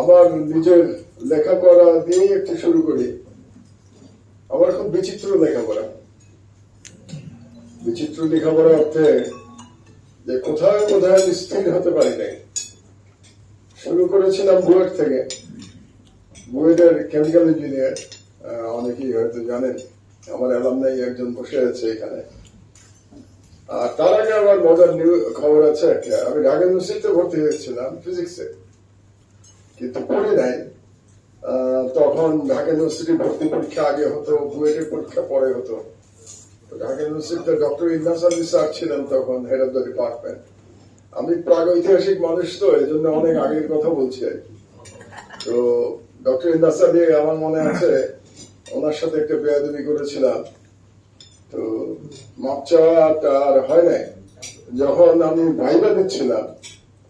আমার নিজের লেখাপড়া দিয়ে একটু শুরু করি। আমার খুব বিচিত্র লেখাপড়া। বিচিত্র লেখাপড়া অর্থে যে কোথায় কোথায় স্থির হতে পারি নাই। শুরু করেছিলাম বুয়েট থেকে। বুয়েটের কেমিক্যাল ইঞ্জিনিয়ার, অনেকেই হয়তো জানেন, আমার অ্যালামনাই একজন বসে আছে এখানে। আর তার আগে আমার মজার খবর আছে, আমি ঢাকা ইউনিভার্সিটিতে ভর্তি হয়েছিলাম ফিজিক্সে, কিন্তু পড়ি নাই। তখন ঢাকা ইউনিভার্সিটি ভর্তি পরীক্ষা আগে হতো, বুয়েটের পরীক্ষা পরে হতো। ঢাকা ইউনিভার্সিটিতে ডক্টর ইন্নাস আলী স্যার ছিলেন তখন হেড অফ দ্য ডিপার্টমেন্ট। আমি প্রাগৈতিহাসিক মানুষ, তো এই জন্য অনেক আগের কথা বলছি আর কি। তো ডক্টর ইন্নাস আলী, আমার মনে আছে ওনার সাথে একটা বেয়াদবি করেছিলাম। তো মাপ চাওয়াটা আর হয় নাই। যখন আমি ভাইবা দিচ্ছিলাম,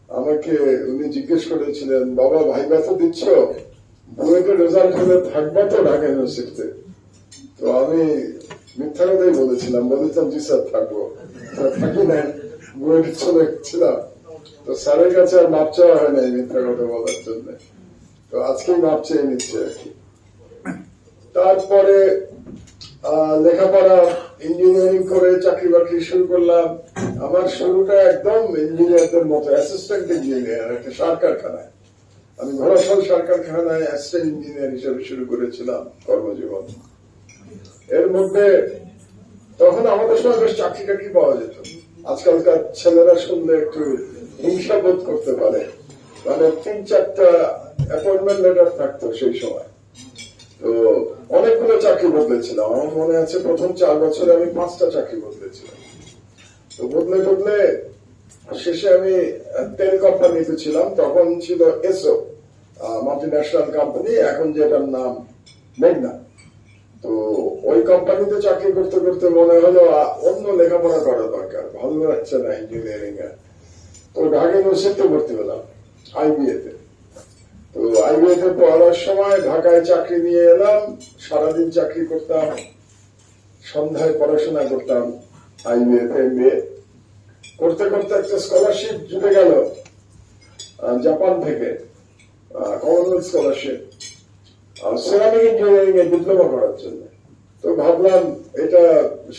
আমাকে উনি জিজ্ঞেস করেছিলেন, বাবা ভাইবা তো দিচ্ছ, বুয়েটের রেজাল্ট হলে থাকবা তো ঢাকা ইউনিভার্সিটিতে? তো আমি মিথ্যা কথাই বলেছিলাম, জি স্যার থাকবো। থাকি নাই, বুয়েটে চলে গেছিলাম। তো স্যারের কাছে আর মাপ চাওয়া হয় নাই মিথ্যা কথা বলার জন্য। তো আজকেই মাপ চেয়ে নিচ্ছে আর কি। তারপরে লেখাপড়া, ইঞ্জিনিয়ারিং করে চাকরি বাকরি শুরু করলাম। আমার শুরুটা একদম ইঞ্জিনিয়ারদের মতো, অ্যাসিস্ট্যান্ট ইঞ্জিনিয়ার একটা সার কারখানায়। আমি ঘোড়াশাল সার কারখানায় অ্যাসিস্ট্যান্ট ইঞ্জিনিয়ার হিসেবে শুরু করেছিলাম কর্মজীবন। এর মধ্যে তখন আমাদের সময় বেশ চাকরি টাকরি পাওয়া যেত। আজকালকার ছেলেরা শুনলে একটু হিংসা বোধ করতে পারে, মানে 3-4টা অ্যাপয়েন্টমেন্ট লেটার থাকতো সেই সময়। তো অনেকগুলো চাকরি বদলেছিলাম। আমার মনে আছে প্রথম 4 বছরে আমি 5টা চাকরি বদলেছিলাম। তো বদলে বদলে শেষে আমি তেল কোম্পানিতে ছিলাম। তখন ছিল এসও, মাল্টি ন্যাশনাল কোম্পানি, এখন যেটার নাম মেঘনা। তো ওই কোম্পানিতে চাকরি করতে করতে মনে হলো অন্য লেখাপড়া করা দরকার, ভালো লাগছে না ইঞ্জিনিয়ারিং এ। তো ঢাকা ইউনিভার্সিটিতে ভর্তি হলাম আইবিএ তে। তো আইবিএ তে পড়ার সময় ঢাকায় চাকরি নিয়ে এলাম। সারাদিন চাকরি করতাম, সন্ধ্যায় পড়াশোনা করতাম আইবিএ তে। এমবিএ করতে করতে একটা স্কলারশিপ জুটে গেল জাপান থেকে, কমনওয়েলথ স্কলারশিপ, সেরামিক ইঞ্জিনিয়ারিং এ ডিপ্লোমা করার জন্য। তো ভাবলাম এটা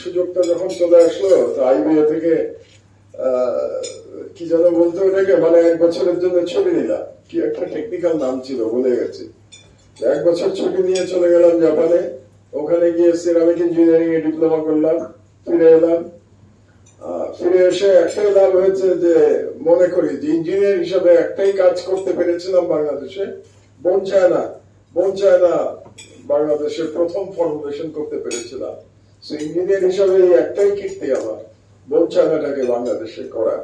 সুযোগটা যখন চলে আসলো, তো আইবিএ থেকে কি যেন বলতো ওটাকে, মানে 1 বছরের জন্য ছুটি নিলাম। কি একটা টেকনিক্যাল নাম ছিল, ভুলে গেছি। 1 বছর ছুটি নিয়ে চলে গেলাম জাপানে। ওখানে গিয়ে সেরামিক ইঞ্জিনিয়ারিং এ ডিপ্লোমা করলাম, ফিরে এলাম। ফিরে এসে একটাই লাভ হয়েছে যে মনে করি যে ইঞ্জিনিয়ার হিসাবে একটাই কাজ করতে পেরেছিলাম বাংলাদেশে, বোন চায়না বাংলাদেশের প্রথম ফর্মুলেশন করতে পেরেছিলাম। ইঞ্জিনিয়ার হিসাবে একটাই কীর্তি আমার, বোন চায়নাটাকে বাংলাদেশে করা।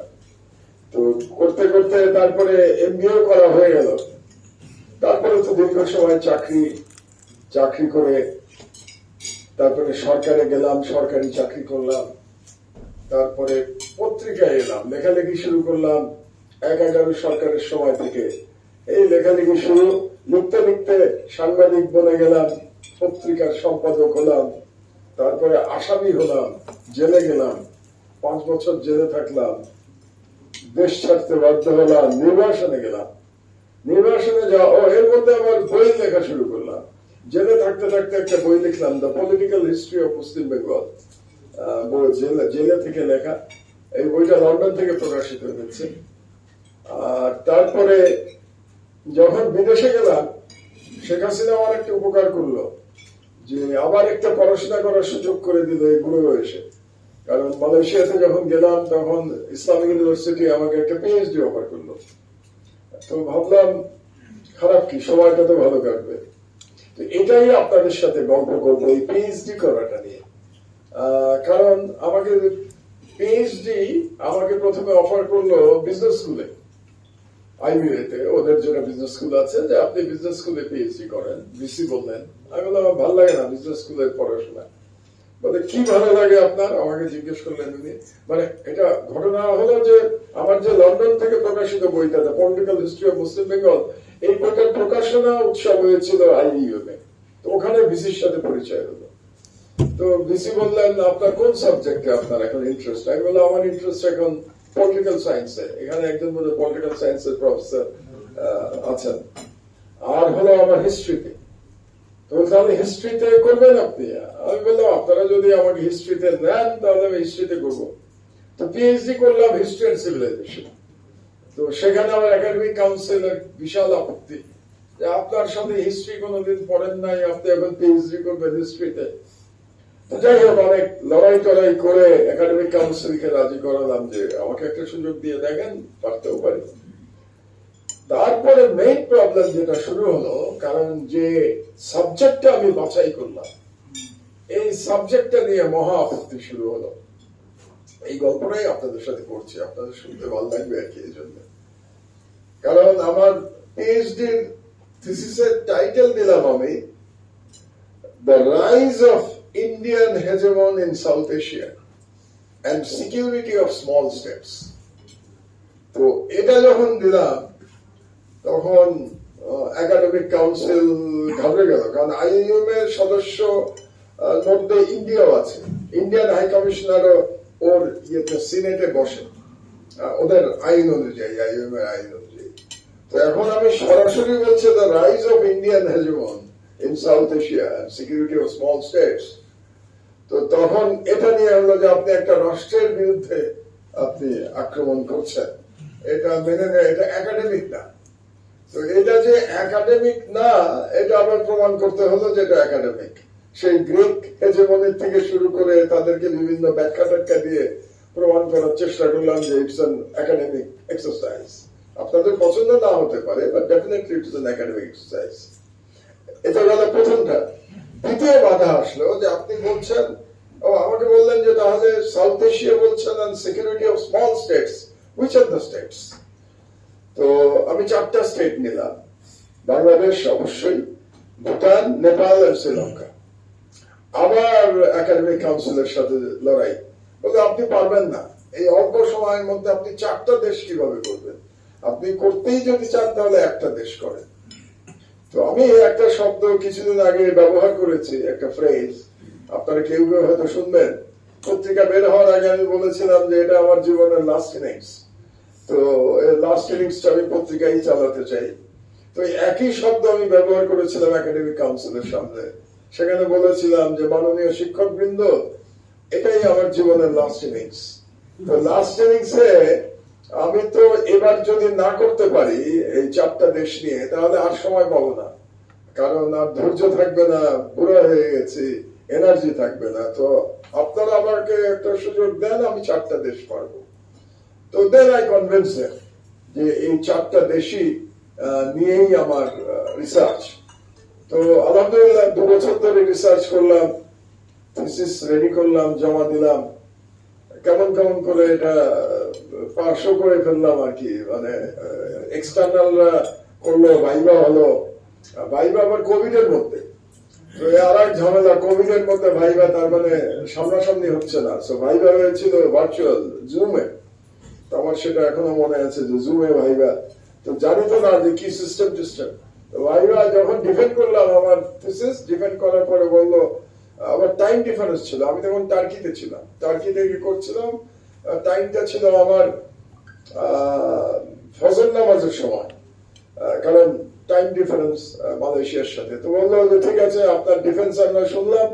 তো করতে করতে তারপরে এমবিএ করা হয়ে গেল। তারপরে তো দীর্ঘ সময় চাকরি করে তারপরে সরকারে গেলাম, সরকারি চাকরি করলাম। তারপরে পত্রিকায় এলাম, লেখালেখি শুরু করলাম 11 সরকারের সময় থেকে। এই লেখালেখি শুরু, লিখতে লিখতে সাংবাদিক বনে গেলাম, পত্রিকার সম্পাদক হলাম। তারপরে আসামি হলাম, জেলে গেলাম, 5 বছর জেলে থাকলাম, দেশ ছাড়তে বাধ্য হলাম, নির্বাসনে গেলাম। নির্বাসনে যাওয়া, এর মধ্যে আবার বই লেখা শুরু করলাম। জেলে থাকতে থাকতে একটা বই লিখলাম, দ্য পলিটিক্যাল হিস্ট্রি অফ পশ্চিম বেঙ্গল, জেলে থেকে লেখা। এই বইটা লন্ডন থেকে প্রকাশিত হয়েছে। আর তারপরে যখন বিদেশে গেলাম, শেখ হাসিনা আমার একটা উপকার করলো, যে আবার একটা পড়াশোনা করার সুযোগ করে দিল এই বুড়ো বয়সে। কারণ মালয়েশিয়াতে যখন গেলাম তখন ইসলামিক ইউনিভার্সিটি আমাকে একটা পিএইচডি অফার করলো। তো ভাবলাম খারাপ কি, সময়টা তো ভালো কাটবে। তো এটাই আপনাদের সাথে গল্প করবো, এই পিএইচডি করাটা নিয়ে। কারণ আমাকে প্রথমে অফার করলো বিজনেস স্কুলে, আইবিএ তে। ওদের জন্য বিজনেস স্কুল আছে, যে আপনি বিজনেস স্কুলে পিএইচডি করেন। ভিসি বললেন। আমি বললাম আমার ভালো লাগে না বিজনেস স্কুলের পড়াশোনা। বলে কি ভালো লাগে আপনার, আমাকে জিজ্ঞেস করলেন উনি। মানে এটা ঘটনা হলো যে আমার যে লন্ডন থেকে প্রকাশিত বইটা, the political history of Muslim Bengal, এই বইটার প্রকাশনা উৎসব হয়েছিল আইইউ তে। তো ওখানে ভিসির সাথে পরিচয় হলো। তো ভিসি বললেন আপনার কোন সাবজেক্টে আপনার এখন ইন্টারেস্ট? আমি বললাম আমার ইন্টারেস্ট এখন পলিটিক্যাল সায়েন্সে। এখানে একজন বলে পলিটিক্যাল সায়েন্সের প্রফেসর আছেন। আর হলো আমার হিস্ট্রিতে। তো তাহলে হিস্ট্রিতে করবেন আপনি? আমি বললাম আপনারা যদি আমাকে হিস্ট্রিতে নেন তাহলে আমি হিস্ট্রিতে করবো। তো পিএইচডি করলাম হিস্ট্রি অ্যান্ড সিভিলাইজেশন। তো সেখানে আমার একাডেমিক কাউন্সিলের বিশাল আপত্তি যে আপনার সাথে হিস্ট্রি কোনোদিন পড়েন নাই, আপনি এখন পিএইচডি করবেন হিস্ট্রিতে। তো যাই হোক, অনেক লড়াই টড়াই করে একাডেমিক কাউন্সিলকে রাজি করালাম যে আমাকে একটা সুযোগ দিয়ে দেখেন, পারতেও পারি। তারপরে মেইন প্রবলেম যেটা শুরু হলো, কারণ যে সাবজেক্টটা আমি বাছাই করলাম এই সাবজেক্টটা নিয়ে মহা আপত্তি শুরু হলো। এই গল্পটাই আপনাদের সাথে করছি, আপনাদের শুনতে ভালো লাগবে আর কি। এই জন্য, কারণ আমার পিএইচডির থিসিসের টাইটেল দিলাম আমি the rise of Indian hegemon in South Asia and security of small states. তো এটা যখন দিলাম তখন একাডেমিক কাউন্সিল ঘাবড়ে গেল, কারণ আইইউএম এর সদস্য মধ্যে ইন্ডিয়াও আছে। ইন্ডিয়ান হাই কমিশনারও ওর ইয়েতে সিনেটে বসে ওদের আইন অনুযায়ী, আইইউএম এর আইন অনুযায়ী। তো এখন আমি সরাসরি বলছি the rise of Indian hegemon in South Asia and security of small states. তো তখন এটা নিয়ে হলো যে আপনি একটা রাষ্ট্রের বিরুদ্ধে আপনি আক্রমণ করছেন, এটা মেনে নেয়, এটা একাডেমিক না। তো এটা যে একাডেমিক না এটা আবার প্রমাণ করতে হলো যে এটা একাডেমিক। সেই গ্রিক হেজেমনির থেকে শুরু করে তাদেরকে বিভিন্ন ব্যাখ্যা ট্যাখ্যা দিয়ে প্রমাণ করার চেষ্টা করলাম যে ইটস অ্যান একাডেমিক এক্সারসাইজ। আপনাদের পছন্দ না হতে পারে, but definitely it's an academic exercise. এটা গেল প্রথমটা। দ্বিতীয় বাধা আসলো যে আপনি বলছেন, আমাকে বললেন যে তাহলে সাউথ এশিয়া বলছেন and security of small states, which are the states? তো আমি 4টা স্টেট নিলাম, বাংলাদেশ অবশ্যই, ভুটান, নেপাল আর শ্রীলঙ্কা। আবার একাডেমিক কাউন্সিলের সাথে লড়াই, বলতে আপনি পারবেন না, এই অল্প সময়ের মধ্যে আপনি 4টা দেশ কিভাবে করবেন? আপনি করতেই যদি চান তাহলে একটা দেশ করেন। তো আমি একটা শব্দ কিছুদিন আগে ব্যবহার করেছি, একটা ফ্রেজ, আপনারা কেউ কেউ হয়তো শুনবেন। পত্রিকা বের হওয়ার আগে আমি বলেছিলাম যে এটা আমার জীবনের লাস্ট ইনিংস। তো লাস্ট ইনিংসটা আমি পত্রিকায় চালাতে চাই। তো একই শব্দ আমি ব্যবহার করেছিলাম একাডেমিক কাউন্সিলের সামনে। সেখানে বলেছিলাম যে মাননীয় শিক্ষক বৃন্দ, এটাই আমার জীবনের লাস্ট ইনিংস। তো লাস্ট ইনিংসে আমি তো এবার যদি না করতে পারি এই 4টা দেশ নিয়ে, তাহলে আর সময় পাবো না, কারণ আর ধৈর্য থাকবে না, বুড়ো হয়ে গেছি, এনার্জি থাকবে না। তো আপনারা আমাকে একটা সুযোগ দেন, আমি 4টা দেশ পারবো। তো দেন আই কনভিন্স দেম যে এই 4টা দেশই নিয়েই আমার রিসার্চ। তো আলহামদুলিল্লাহ 2 বছর ধরে রিসার্চ করলাম, থিসিস রেডি করলাম, জমা দিলাম। কেমন কেমন করে এটা পাশও করে ফেললাম আর কি। মানে এক্সটার্নালরা করলো, ভাইবা হলো, ভাইবা আবার কোভিড এর মধ্যে। তো আর এক ঝামেলা, কোভিড এর মধ্যে ভাইবা, তার মানে সামনাসামনি হচ্ছে না। তো ভাইবা হয়েছিল ভার্চুয়াল জুমে। তো আমার সেটা এখনো মনে আছে যে জুমে ভাইবা। তো জানি তো না যে কি সিস্টেম। তো ভাইবা যখন ডিফেন্ড করলাম আমার থিসিস, ডিফেন্ড করার পরে বললো, আবার টাইম ডিফারেন্স ছিল, আমি তখন টার্কিতে ছিলাম, টার্কি থেকে করছিলাম, টাইমটা ছিল আমার ফজর নামাজের সময়, কারণ টাইম ডিফারেন্স মালয়েশিয়ার সাথে। তো বললো যে ঠিক আছে, আপনার ডিফেন্স আমরা শুনলাম,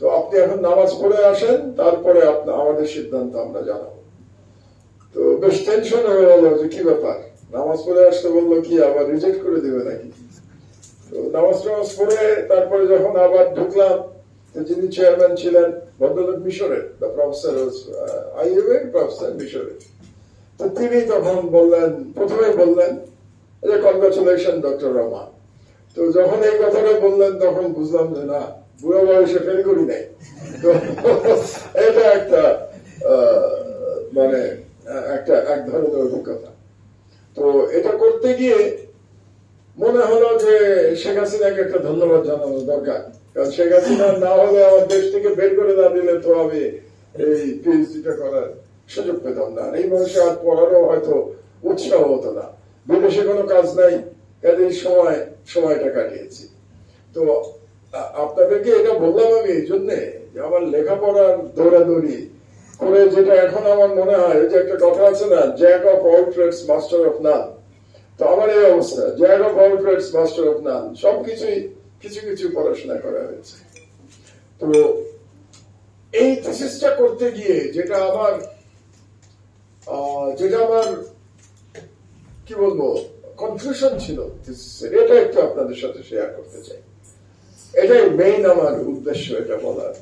তো আপনি এখন নামাজ পড়ে আসেন, তারপরে আমাদের সিদ্ধান্ত আমরা জানাবো। তো বেশ টেনশন হয়ে গেল যে কি ব্যাপার, নামাজ পড়ে আসতে বললো কি আবার রিজেক্ট করে দেবে নাকি। তো নামাজ টামাজ পড়ে তারপরে যখন আবার ঢুকলাম, যিনি চেয়ারম্যান ছিলেন ভদ্রলোক মিশরের, প্রফেসর আইইউএম প্রফেসর মিশরের। তো তিনি তখন বললেন, প্রথমেই বললেন যে কনগ্রাচুলেশন ডক্টর রহমান। তো যখন এই কথাটা বললেন তখন বুঝলাম যে না, বুড়ো বয়সে ফেল করি নাই। তো এটা একটা মানে এক ধরনের অভিজ্ঞতা। তো এটা করতে গিয়ে মনে হলো যে শেখ হাসিনাকে একটা ধন্যবাদ জানানো দরকার, কারণ শেখ হাসিনা না হলে আমার দেশ থেকে বের করে না দিলে তো আমি এই পিএইচডিটা করার সুযোগ পেতাম না, এই বয়সে আর পড়ারও হয়তো উৎসাহ হতো না। বিদেশে কোনো কাজ নাই, কাজেই সময়টা কাটিয়েছি। তো আপনাদেরকে এটা বললাম আমি এই জন্যে যে আমার লেখাপড়ার দৌড়াদৌড়ি করে, যেটা এখন আমার মনে হয় যে একটা কথা আছে না, jack of all trades master of none. তো আমার এই অবস্থা, jack of all trades master of none, সবকিছুই কিছু কিছু পড়াশোনা করা হয়েছে। তো এই থিসিসটা করতে গিয়ে যেটা আমার কি বলবো কনফিউশন ছিল, এটা একটু আপনাদের সাথে শেয়ার করতে চাই। এটাই মেইন আমার উদ্দেশ্য এটা বলার।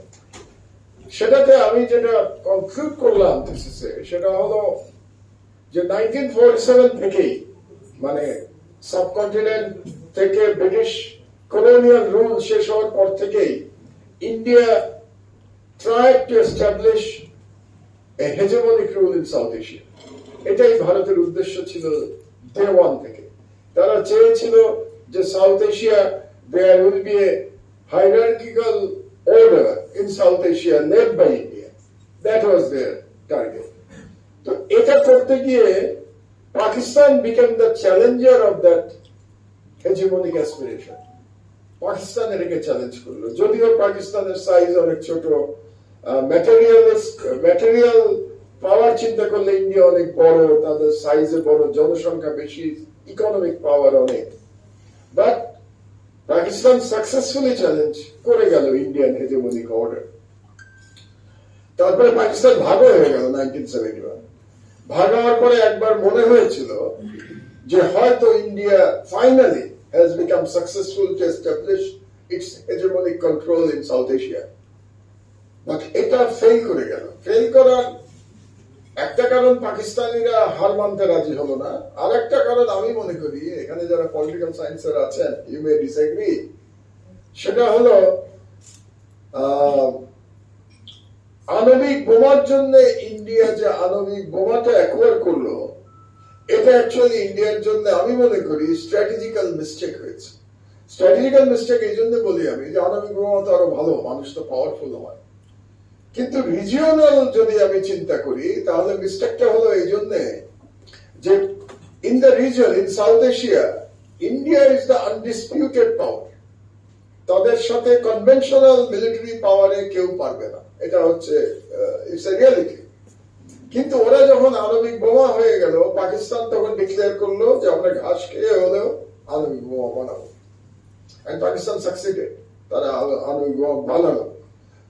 সেটাতে আমি যেটা কনক্লুড করলাম থিসিসে, সেটা হলো যে 1947 থেকেই, মানে সাবকন্টিনেন্ট থেকে ব্রিটিশ কলোনিয়াল রুল শেষ হওয়ার পর থেকেই India tried to establish a hegemonic rule in South Asia. এটাই ভারতের উদ্দেশ্য ছিল ডে ওয়ান থেকে। তারা চেয়েছিল যে south Asia there will be a hierarchical order in South Asia led by India. That was their target. তো এটা করতে গিয়ে Pakistan became the challenger of that hegemonic aspiration. Pakistan এটাকে চ্যালেঞ্জ করলো, যদিও পাকিস্তানের সাইজ অনেক ছোট, ম্যাটেরিয়াল পাওয়ার চিন্তা করলে ইন্ডিয়া অনেক বড়, তাদের সাইজে বড়, জনসংখ্যা বেশি, ইকোনমিক পাওয়ার অনেক, বাট পাকিস্তান সাকসেসফুলি চ্যালেঞ্জ করে গেল ইন্ডিয়ান হেজেমনিক অর্ডার। তারপরে পাকিস্তান ভাগ হয়ে গেল 1971। ভাগ হওয়ার পরে একবার মনে হয়েছিল যে হয়তো India finally has become successful to establish its hegemonic control in South Asia. But এটা ফেল করে গেল। ফেল করার একটা কারণ পাকিস্তানিরা হার মানতে রাজি হলো না, আর একটা কারণ আমি মনে করি, এখানে যারা পলিটিক্যাল সায়েন্সের আছেন ইউ মে ডিসএগ্রি, সেটা হলো আণবিক বোমার জন্য ইন্ডিয়া যে আণবিক বোমাটা অ্যাকোয়ার করলো, এটা অ্যাকচুয়ালি ইন্ডিয়ার জন্য আমি মনে করি স্ট্র্যাটেজিক্যাল মিস্টেক হয়েছে। স্ট্র্যাটেজিক্যাল মিস্টেক এই জন্য বলি আমি যে আণবিক বোমা তো আরো ভালো, মানুষ তো পাওয়ারফুল হয়, কিন্তু রিজিওনাল যদি আমি চিন্তা করি তাহলে মিস্টেকটা হলো এই জন্য যে in the region, in South Asia, India is the undisputed power. তাদের সাথে কনভেনশনাল মিলিটারি পাওয়ারে কেউ পারবে না, এটা হচ্ছে ইটস এ রিয়ালিটি। কিন্তু ওরা যখন আণবিক বোমা হয়ে গেল, পাকিস্তান তখন ডিক্লেয়ার করলো যে আমরা ঘাস খেয়ে হলেও আণবিক বোমা বানাবো, এন্ড পাকিস্তান সাকসিডেড, তারা আণবিক বোমা বানালো।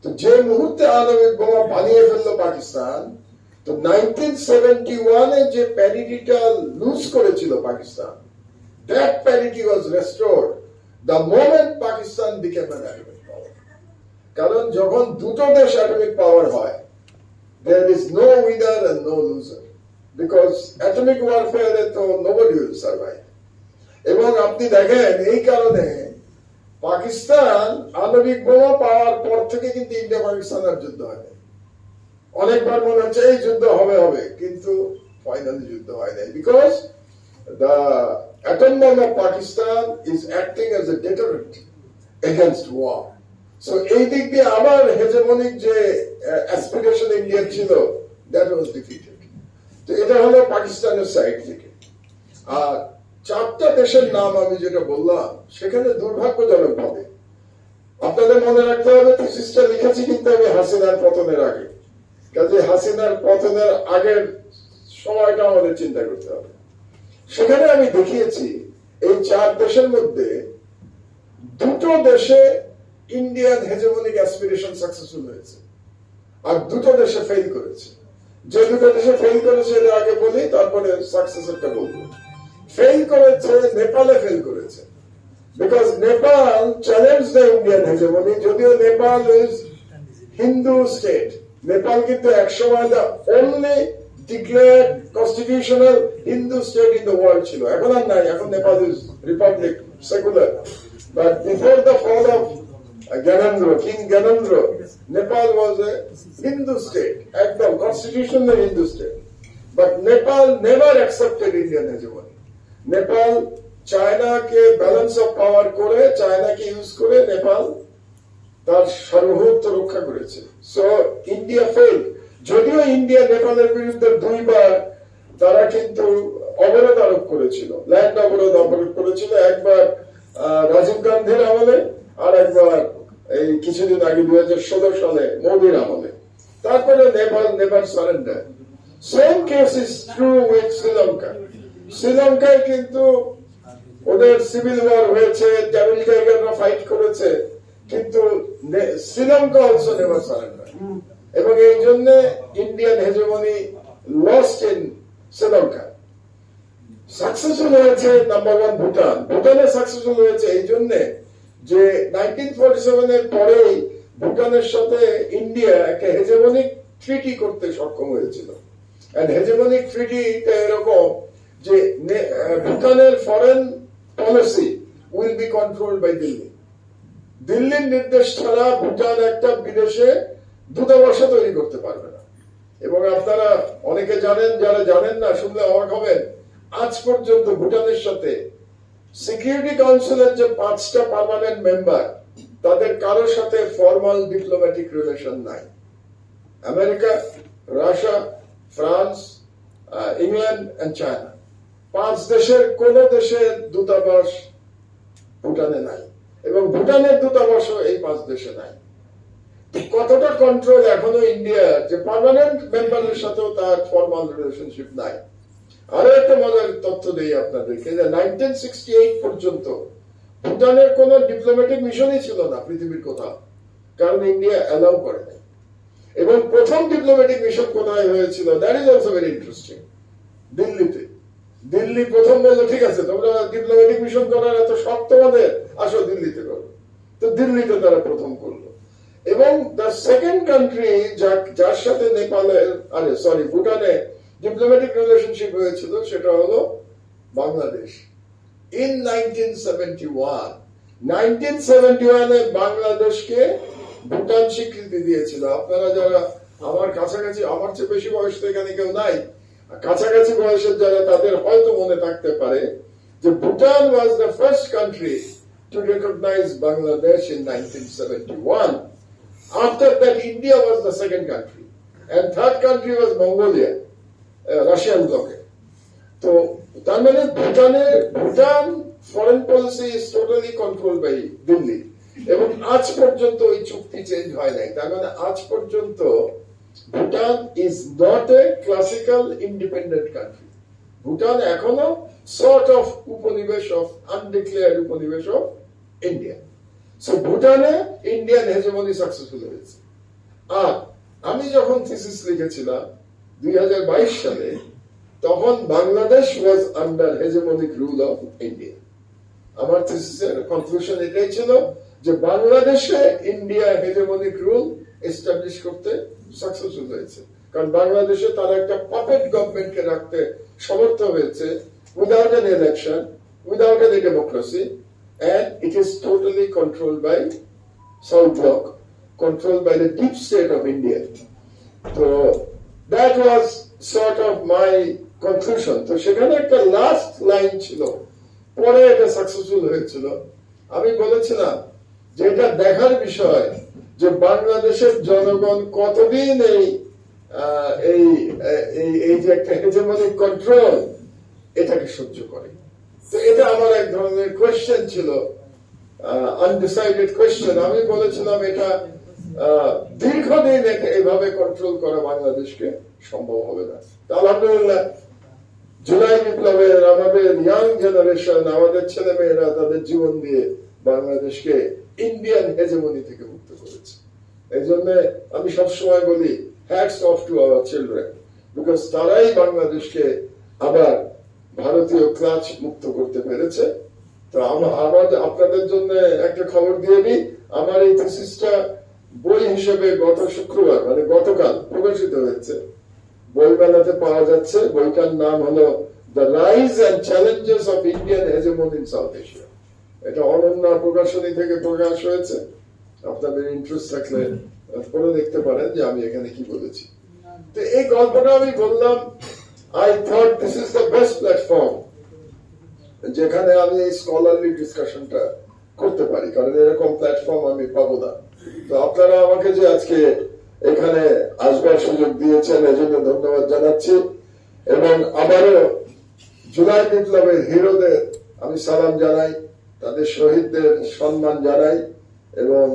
তো যে মুহূর্তে আণবিক বোমা বানিয়ে ফেললো পাকিস্তান, তো 1971 এ যে প্যারিটিটা লুজ করেছিল Pakistan, that parity was restored the moment Pakistan became an atomic power. কারণ যখন দুটো দেশ অ্যাটমিক পাওয়ার হয়, there is no winner and no loser, because atomic warfare তো nobody will survive. এবং আপনি দেখেন এই কারণে পাকিস্তান আণবিক বোমা পাওয়ার পর থেকে কিন্তু ইন্ডিয়া পাকিস্তানের যুদ্ধ হয় না। অনেকবার মনে হচ্ছে এই যুদ্ধ হবে, কিন্তু ফাইনালি যুদ্ধ হয় নাই, because the atom bomb of Pakistan is acting as a deterrent against war. So এই দিক দিয়ে আমার হেজেমনিক যে অ্যাসপিরেশন ইন্ডিয়ার ছিল, দ্যাট ওয়াজ ডিফিটেড। তো এটা হলো পাকিস্তানের সাইড থেকে। আর চারটা দেশের নাম আমি যেটা বললাম, সেখানে দুর্ভাগ্যজনক ভাবে আপনাদের মনে রাখতে হবে, থিসিসটা লিখেছি কিন্তু আমি হাসিনার পতনের আগে, কাজে হাসিনার পতনের আগের সময়টা আমাদের চিন্তা করতে হবে। সেখানে আমি দেখিয়েছি এই চার দেশের মধ্যে দুটো দেশে ইন্ডিয়ান হেজেমনিক অ্যাসপিরেশন সাকসেসফুল হয়েছে, আর দুটো দেশে ফেল করেছে। যে দুটো দেশে ফেল করেছে এটা আগে বলি, তারপরে সাকসেসরটা বলবো। ফেল করেছে, নেপালে ফেল করেছে, because Nepal challenge the Indian hegemony. যদিও নেপাল ইজ হিন্দু স্টেট, নেপাল কিন্তু একসময় the only declared constitutional Hindu state in the world ছিল। এখন আর নাই, এখন Nepal is republic, secular. But before the fall of Gyanendra, King Gyanendra, Nepal was a Hindu state, একদম constitutional Hindu state. But Nepal never accepted Indian hegemony. Nepal চায়নাকে balance of power করে, চায়নাকে use করে নেপাল তার সার্বভৌমত্ব রক্ষা করেছে। So India fail. যদিও ইন্ডিয়া নেপালের বিরুদ্ধে দুইবার তারা কিন্তু অবরোধ আরোপ করেছিল, ল্যান্ড অবরোধ করেছিল, একবার রাজীব গান্ধীর আমলে, আর একবার এই কিছুদিন আগে 2016 সালে মোদির আমলে। তারপরে Nepal surrender. Same case is true with Sri Lanka. শ্রীলঙ্কায় কিন্তু ওদের সিভিল ওয়ার হয়েছে, তামিল টাইগাররা ফাইট করেছে, কিন্তু শ্রীলঙ্কা অলসো নেভার সারেন্ডার, এবং এই জন্য Indian hegemony lost in Sri Lanka. Successful হয়েছে নাম্বার ওয়ান ভুটান। ভুটানে সাকসেসফুল হয়েছে এই জন্য যে 1947 এর পরেই ভুটানের সাথে ইন্ডিয়া একটা হেজেমনিক ট্রিটি করতে সক্ষম হয়েছিল। এন্ড হেজেমনিক ট্রিটিটা এরকম যে ভুটানের foreign policy will be controlled by Delhi. দিল্লির নির্দেশ ছাড়া ভুটান একটা বিদেশে দূতাবাস তৈরি করতে পারবে না। এবং আপনারা অনেকে জানেন, যারা জানেন না শুনলে অবাক হবেন, আজ পর্যন্ত ভুটানের সাথে সিকিউরিটি কাউন্সিলের যে 5টা পার্মানেন্ট মেম্বার, তাদের কারোর সাথে ফর্মাল ডিপ্লোম্যাটিক রিলেশন নাই। America, Russia, France, England and China, 5 দেশের কোন দেশের দূতাবাস ভুটানে নাই, এবং ভুটানের দূতাবাসও এই 5 দেশে নাই। কতটা কন্ট্রোল এখনো ইন্ডিয়া যে পার্মানেন্ট মেম্বারের সাথেও তার ফর্মাল রিলেশনশিপ নাই। আরো একটা মজার তথ্য দেই আপনাদেরকে, যে 1968 পর্যন্ত ভুটানের কোন ডিপ্লোম্যাটিক মিশনই ছিল না পৃথিবীর কোথাও, কারণ ইন্ডিয়া অ্যালাউ করে নাই। এবং প্রথম ডিপ্লোম্যাটিক মিশন কোথায় হয়েছিল, that is also very interesting, দিল্লিতে। দিল্লি প্রথম বললো ঠিক আছে তোমরা ডিপ্লোম্যাটিক মিশন করার এত শখ তোমাদের, আসো দিল্লিতে করো। তো দিল্লিতে তারা প্রথম করলো। এবং দ্য সেকেন্ড কান্ট্রি যার সাথে নেপালের ভুটানে ডিপ্লোম্যাটিক রিলেশনশিপ হয়েছিল সেটা হলো বাংলাদেশ। ইন 1971 এ বাংলাদেশকে ভুটান স্বীকৃতি দিয়েছিল। আপনারা যারা আমার কাছাকাছি, আমার চেয়ে বেশি বয়স তো এখানে কেউ নাই, কাছাকাছি বয়সের যারা, তাদের হয়তো মনে থাকতে পারে যে Bhutan was the first country to recognise Bangladesh in 1971. After that, India was the second country, and third country was Mongolia, Russian bloc. So, তার মানে Bhutan foreign policy is totally control by Delhi, এবং আজ পর্যন্ত ওই চুক্তি চেঞ্জ হয় নাই। তার মানে আজ পর্যন্ত Bhutan is not a classical independent country. Bhutan এখনো সর্ট অফ উপনিবেশ অফ আনডিক্লেয়ার্ড উপনিবেশ অফ ইন্ডিয়া। সো ভুটানে ইন্ডিয়ান হেজেমনি সাকসেসফুল হয়েছে। আর আমি যখন থিসিস লিখেছিলাম 2022 সালে, তখন Bangladesh was under hegemonic rule of India. আমার থিসিসের কনক্লুশন এটাই ছিল যে বাংলাদেশে ইন্ডিয়া হেজেমনিক রুল এস্টাবলিশ করতে সাকসেসফুল হয়েছে, কারণ বাংলাদেশে তারা একটা পাপেট গভর্নমেন্টকে রাখতে সমর্থ হয়েছে, without N election, without any democracy, and it is totally controlled by South Bloc, controlled by the deep state of India. So that was sort of my conclusion. তো সেখানে একটা লাস্ট লাইন ছিল, পরে এটা সাকসেসফুল হয়েছিল। আমি বলেছিলাম যে এটা দেখার বিষয় যে বাংলাদেশের জনগণ কতদিন এই যে একটা হেজেমনিক কন্ট্রোল এটাকে সহ্য করে। তো এটা আমার এক ধরনের কোয়েশ্চেন ছিল, আনডিসাইডেড কোয়েশ্চেন। আমি বলেছিলাম এটা দীর্ঘদিন এইভাবে কন্ট্রোল করা বাংলাদেশকে সম্ভব হবে না। আলহামদুলিল্লাহ জুলাই বিপ্লবের আমাদের ইয়াং জেনারেশন, আমাদের ছেলে মেয়েরা তাদের জীবন দিয়ে বাংলাদেশকে ইন্ডিয়ান হেজেমনি থেকে মুক্ত করেছে। এই জন্য আমি সবসময় বলি hats off to our children, because তারাই বাংলাদেশকে আবার ভারতীয় ক্লাচ মুক্ত করতে পেরেছে। তো আপনাদের জন্য একটা খবর দিয়ে দিই, আমার এই থিসিসটা বই হিসেবে গত শুক্রবার মানে গতকাল প্রকাশিত হয়েছে, বইমেলাতে পাওয়া যাচ্ছে। বইটার নাম হলো the rise and challenges of Indian hegemony in South Asia. এটা অনন্যা প্রকাশনী থেকে প্রকাশ হয়েছে। আপনাদের ইন্টারেস্ট থাকলে পড়ে দেখতে পারেন যে আমি এখানে কি বলেছি। তো এই গল্পটা আমি বললাম, I thought this is the best platform যেখানে আমি এই স্কলারলি ডিসকাশনটা করতে পারি, কারণ এরকম প্ল্যাটফর্ম আমি পাবো না। তো আপনারা আমাকে যে আজকে এখানে আসবার সুযোগ দিয়েছেন এজন্য ধন্যবাদ জানাচ্ছি, এবং আবারও জুলাই বিপ্লবের হিরোদের আমি সালাম জানাই, তাদের শহীদদের সম্মান জানাই, এবং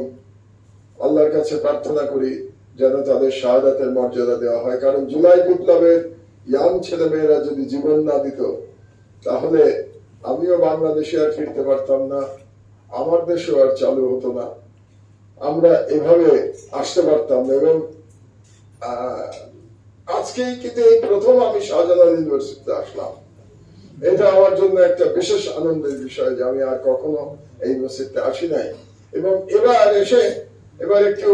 আল্লাহর কাছে প্রার্থনা করি যেন তাদের শাহাদাতের মর্যাদা দেওয়া হয়। কারণ জুলাই বিপ্লবের ইয়াং ছেলে মেয়েরা যদি জীবন না দিত তাহলে আমিও বাংলাদেশে আর ফিরতে পারতাম না, আমার দেশও আর চালু হতো না, আমরা এভাবে আসতে পারতাম না। এবং আজকেই কিন্তু এই প্রথম আমি শাহজালাল ইউনিভার্সিটিতে আসলাম, এটা আমার জন্য একটা বিশেষ আনন্দের বিষয় যে আমি আর কখনো এই ইউনিভার্সিটিতে আসি নাই। এবং এবার এসে এবার একটু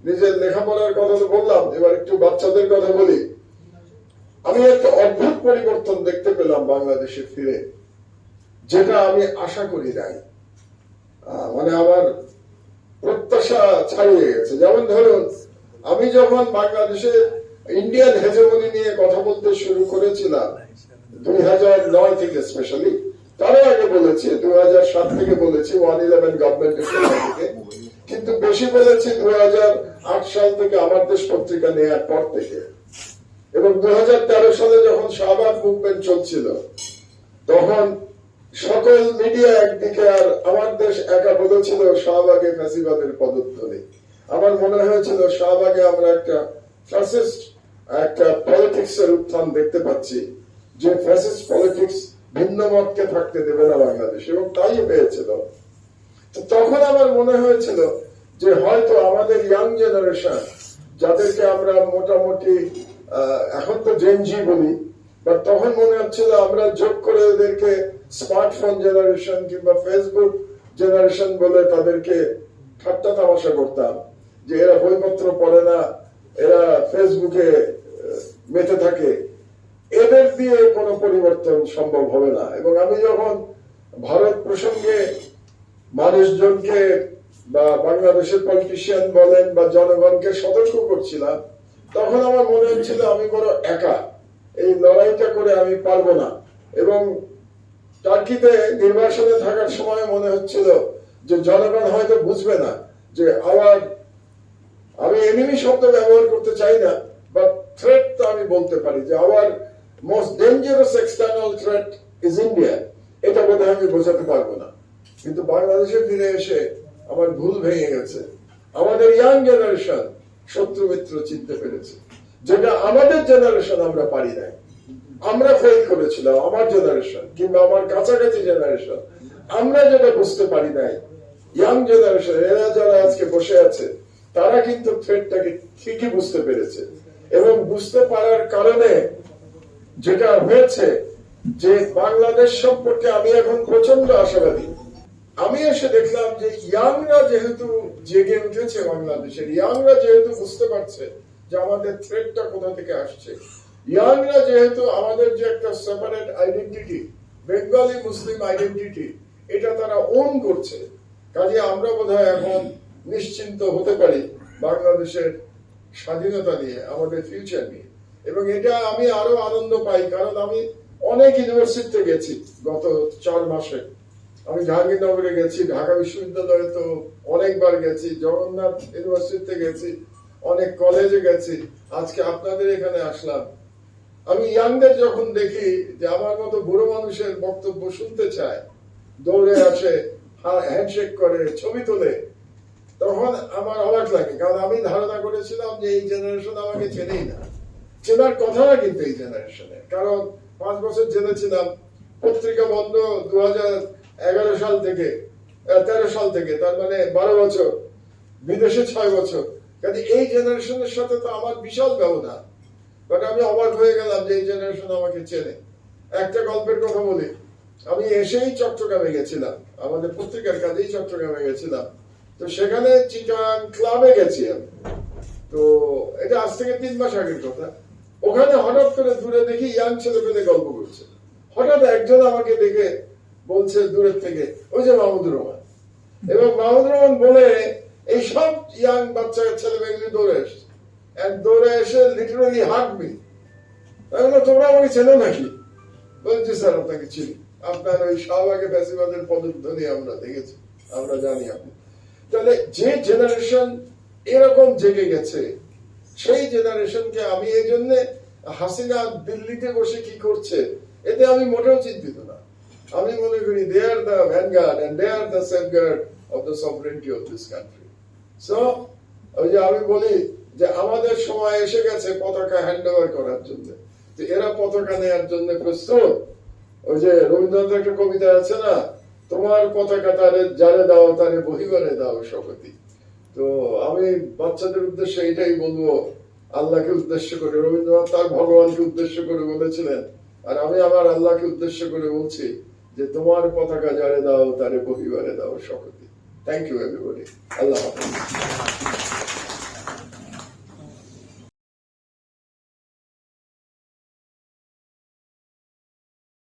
নিজের লেখাপড়ার কথা তো বললাম, এবার একটু বাচ্চাদের কথা বলি। আমি একটা অদ্ভুত পরিবর্তন দেখতে পেলাম বাংলাদেশে ফিরে, যেটা আমি আশা করি নাই। মানে আমার প্রত্যাশা ছাড়িয়ে গেছে। যেমন ধরুন, আমি যখন বাংলাদেশে ইন্ডিয়ান হেজেমনি নিয়ে কথা বলতে শুরু করেছিলাম 2009 থেকে, স্পেশালি তারও আগে বলেছি, 2007 থেকে বলেছি, 111 গভর্নমেন্টের থেকে, কিন্তু বেশি বলেছি 2008 সাল থেকে আমার দেশ পত্রিকা নেওয়ার পর থেকে। এবং 2013 সালে যখন শাহবাগ মুভমেন্ট চলছিল, তখন সকল মিডিয়া একদিকে আর আমার দেশ একা বলেছিল শাহবাগে ফ্যাসিবাদের পদধ্বনি। আমার মনে হয়েছিল শাহবাগে আমরা একটা ফ্যাসিস্ট একটা পলিটিক্স এর উত্থান দেখতে পাচ্ছি, যে ফ্যাসিস্ট পলিটিক্স ভিন্ন মতকে থাকতে দেবে না বাংলাদেশ, এবং তাই পেয়েছিল। তো তখন আমার মনে হয়েছিল যে হয়তো আমাদের ইয়াং জেনারেশন, যাদেরকে আমরা মোটামুটি এখন তো জেনজি বলি, বাট তখন মনে হচ্ছিল আমরা যোগ করে এদেরকে স্মার্টফোন জেনারেশন কিংবা ফেসবুক জেনারেশন বলে তাদেরকে ঠাট্টা তামাশা করতাম, যে এরা বইপত্র পড়ে না, এরা ফেসবুকে মেতে থাকে, এদের দিয়ে কোনো পরিবর্তন সম্ভব হবে না। এবং আমি যখন ভারত প্রসঙ্গে মানুষজনকে বা বাংলাদেশের পলিটিশিয়ান বলেন বা জনগণকে সতর্ক করছিলাম, তখন আমার মনে হচ্ছিল আমি বড় একা, এই লড়াইটা করে আমি পারবো না। এবং টার্কিতে নির্বাসনে থাকার সময় মনে হচ্ছিল যে জনগণ হয়তো বুঝবে না যে আমি এনিমি শব্দ ব্যবহার করতে চাই না, বাট থ্রেট তো আমি বলতে পারি যে hour most dangerous external threat is India, এটা বোধহয় আমি বোঝাতে পারবো না। কিন্তু বাংলাদেশে ফিরে এসে আমার ভুল ভেঙে গেছে। আমাদের ইয়াং জেনারেশন শত্রু মিত্র চিনতে পেরেছে, যেটা আমাদের জেনারেশন আমরা পারি নাই। আমরা ফেল করেছিলাম, আমার জেনারেশন কিংবা আমার কাছাকাছি জেনারেশন, আমরা যেটা বুঝতে পারি নাই, ইয়াং জেনারেশন এরা যারা আজকে বসে আছে, তারা কিন্তু থ্রেটটাকে ঠিকই বুঝতে পেরেছে। এবং বুঝতে পারার কারণে যেটা হয়েছে যে বাংলাদেশ সম্পর্কে আমি এখন প্রচন্ড আশাবাদী। আমি এসে দেখলাম যে ইয়াংরা যেহেতু জেগে উঠেছে, বাংলাদেশের ইয়াংরা যেহেতু বুঝতে পারছে যে আমাদের থ্রেটটা কোথা থেকে আসছে, ইয়াংরা যেহেতু আমাদের যে একটা সেপারেট আইডেন্টিটি, বেঙ্গলি মুসলিম আইডেন্টিটি, এটা তারা ওন করছে, কাজে আমরা বোধহয় এখন নিশ্চিন্ত হতে পারি বাংলাদেশের স্বাধীনতা নিয়ে, আমাদের ফিউচার নিয়ে। এবং এটা আমি আরো আনন্দ পাই, কারণ আমি অনেক ইউনিভার্সিটিতে গেছি গত 4 মাসে। আমি জাহাঙ্গীরনগরে গেছি, ঢাকা বিশ্ববিদ্যালয়ে তো অনেকবার গেছি, জগন্নাথ ইউনিভার্সিটিতে গেছি, অনেক কলেজে গেছি, আজকে আপনাদের এখানে আসলাম। আমি ইয়াংদের যখন দেখি যে আমার মতো বুড়ো মানুষের বক্তব্য শুনতে চায়, দৌড়ে আসে, হ্যান্ডশেক করে, ছবি তোলে, তখন আমার অবাক লাগে। কারণ আমি ধারণা করেছিলাম যে এই জেনারেশন আমাকে চেনেই না, চেনার কথা না কিন্তু এই জেনারেশনের। কারণ 5 বছর জেনেছিলাম, পত্রিকা বন্ধ 2011 সাল থেকে, 13 সাল থেকে, তার মানে 12 বছর, বিদেশে 6 বছর। কাজে এই জেনারেশনের সাথে তো আমার বিশাল ব্যবধান। বাট আমি অবাক হয়ে গেলাম যে এই জেনারেশন আমাকে চেনে। একটা গল্পের কথা বলি, আমি এসেই চট্টগ্রামে গেছিলাম, আমাদের পত্রিকার কাজেই চট্টগ্রামে গেছিলাম। তো সেখানে চিটাগাং ক্লাবে গেছি আমি, তো এটা আজ থেকে 3 মাস আগের কথা। ওখানে হঠাৎ করে দূরে দেখি ইয়াং ছেলে পেলে গল্প করছে। হঠাৎ একজন আমাকে দেখে বলছে দূরের থেকে, ওই যে মাহমুদুর রহমান। এবং মাহমুদুর রহমান বলে এই সব ইয়াং বাচ্চা ছেলে মেয়েগুলি দৌড়ে এসছে, দৌড়ে এসে লিটারালি হাঁটবি। তোমরা আমাকে চেনো নাকি? বলছি স্যার আপনাকে চিনি, আপনার ওই শাহবাগে ফ্যাসিবাদের পদধ্বনি আমরা দেখেছি, আমরা জানি আপনি। তাহলে যে জেনারেশন এরকম জেগে গেছে, সেই জেনারেশনকে আমি এই জন্য হাসিনা দিল্লিতে বসে কি করছে এতে আমি মোটেও চিন্তিত না। আমি মনে করি they are the vanguard and they are the safeguard of the sovereignty of this country. So ওই যে আমি বলি যে আমাদের সময় এসে গেছে পতাকা হ্যান্ড ওভার করার জন্য, এরা পতাকা নেওয়ার জন্য প্রস্তুত। ওই যে রবীন্দ্রনাথের একটা কবিতা আছে না, তোমার পতাকা তারে যারে দাও তারে বহিবারে দাও শপথি। তো আমি বাচ্চাদের উদ্দেশ্যে এটাই বলবো, আল্লাহকে উদ্দেশ্য করে, রবীন্দ্রনাথ তার ভগবানকে উদ্দেশ্য করে বলেছিলেন, আর আমি আমার আল্লাহকে উদ্দেশ্য করে বলছি যে তোমার পতাকা যারে দাও তারে বহিবারে দাও শপথি। Thank you everybody. আল্লাহ হাফেজ।